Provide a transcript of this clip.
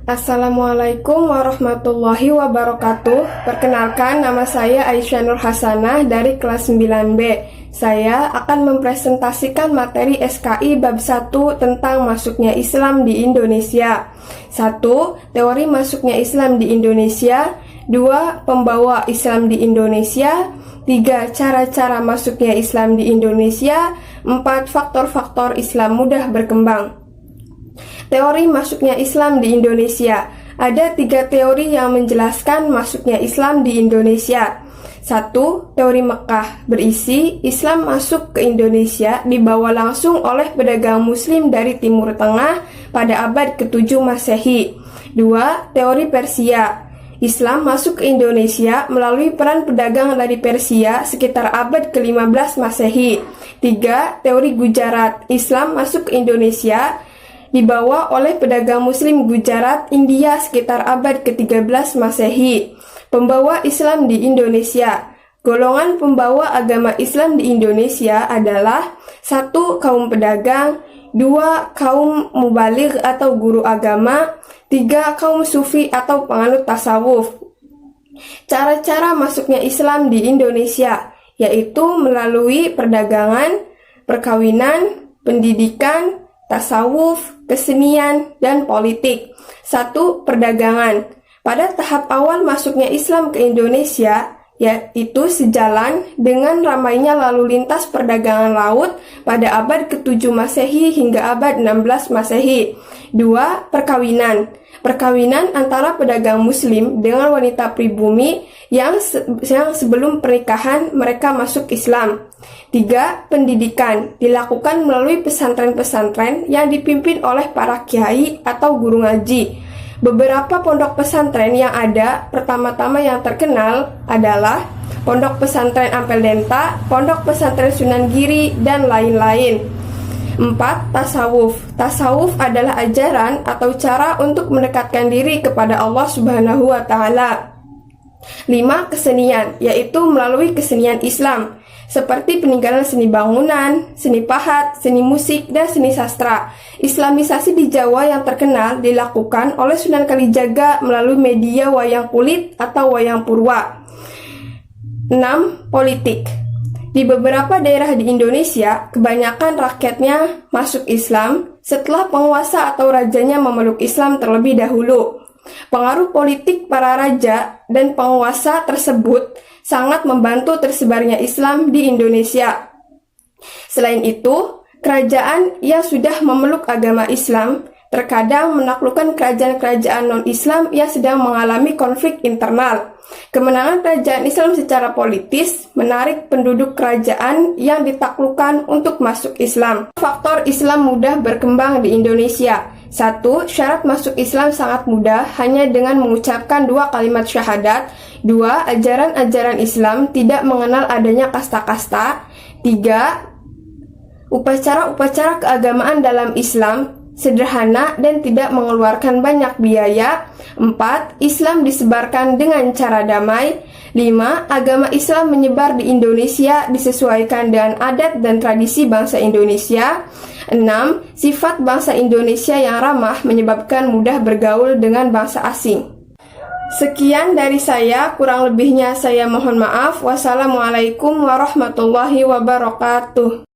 Assalamualaikum warahmatullahi wabarakatuh. Perkenalkan, nama saya Aisyah Nur Hasanah dari kelas 9B. Saya akan mempresentasikan materi SKI bab 1 tentang masuknya Islam di Indonesia. 1. Teori masuknya Islam di Indonesia. 2. Pembawa Islam di Indonesia. 3. Cara-cara masuknya Islam di Indonesia. 4. Faktor-faktor Islam mudah berkembang. Teori masuknya Islam di Indonesia. Ada 3 teori yang menjelaskan masuknya Islam di Indonesia. 1. Teori Mekah, berisi Islam masuk ke Indonesia dibawa langsung oleh pedagang Muslim dari Timur Tengah pada abad ke-7 Masehi. 2. Teori Persia, Islam masuk ke Indonesia melalui peran pedagang dari Persia sekitar abad ke-15 Masehi. 3. Teori Gujarat, Islam masuk ke Indonesia dibawa oleh pedagang Muslim Gujarat, India sekitar abad ke-13 Masehi. Pembawa Islam di Indonesia. Golongan pembawa agama Islam di Indonesia adalah 1. Kaum pedagang, 2. Kaum mubaligh atau guru agama, 3. Kaum sufi atau penganut tasawuf. Cara-cara masuknya Islam di Indonesia yaitu melalui perdagangan, perkawinan, pendidikan, tasawuf, kesenian, dan politik. 1. Perdagangan. Pada tahap awal masuknya Islam ke Indonesia, yaitu sejalan dengan ramainya lalu lintas perdagangan laut pada abad ke-7 Masehi hingga abad 16 Masehi. 2. Perkawinan. Perkawinan antara pedagang Muslim dengan wanita pribumi yang sebelum pernikahan mereka masuk Islam. 3. Pendidikan dilakukan melalui pesantren-pesantren yang dipimpin oleh para kiai atau guru ngaji. Beberapa pondok pesantren yang ada, pertama-tama yang terkenal adalah Pondok Pesantren Ampel Denta, Pondok Pesantren Sunan Giri, dan lain-lain. 4. Tasawuf. Tasawuf adalah ajaran atau cara untuk mendekatkan diri kepada Allah Subhanahu wa Ta'ala. 5. Kesenian, yaitu melalui kesenian Islam seperti peninggalan seni bangunan, seni pahat, seni musik, dan seni sastra. Islamisasi di Jawa yang terkenal dilakukan oleh Sunan Kalijaga melalui media wayang kulit atau wayang purwa. 6. Politik. Di beberapa daerah di Indonesia, kebanyakan rakyatnya masuk Islam setelah penguasa atau rajanya memeluk Islam terlebih dahulu. Pengaruh politik para raja dan penguasa tersebut sangat membantu tersebarnya Islam di Indonesia. Selain itu, kerajaan yang sudah memeluk agama Islam terkadang menaklukkan kerajaan-kerajaan non-Islam yang sedang mengalami konflik internal. Kemenangan kerajaan Islam secara politis menarik penduduk kerajaan yang ditaklukkan untuk masuk Islam. Faktor Islam mudah berkembang di Indonesia. 1. Syarat masuk Islam sangat mudah hanya dengan mengucapkan 2 kalimat syahadat. 2. Ajaran-ajaran Islam tidak mengenal adanya kasta-kasta. 3. Upacara-upacara keagamaan dalam Islam sederhana dan tidak mengeluarkan banyak biaya. 4. Islam disebarkan dengan cara damai. 5. Agama Islam menyebar di Indonesia disesuaikan dengan adat dan tradisi bangsa Indonesia. 6. Sifat bangsa Indonesia yang ramah menyebabkan mudah bergaul dengan bangsa asing. Sekian dari saya, kurang lebihnya saya mohon maaf. Wassalamualaikum warahmatullahi wabarakatuh.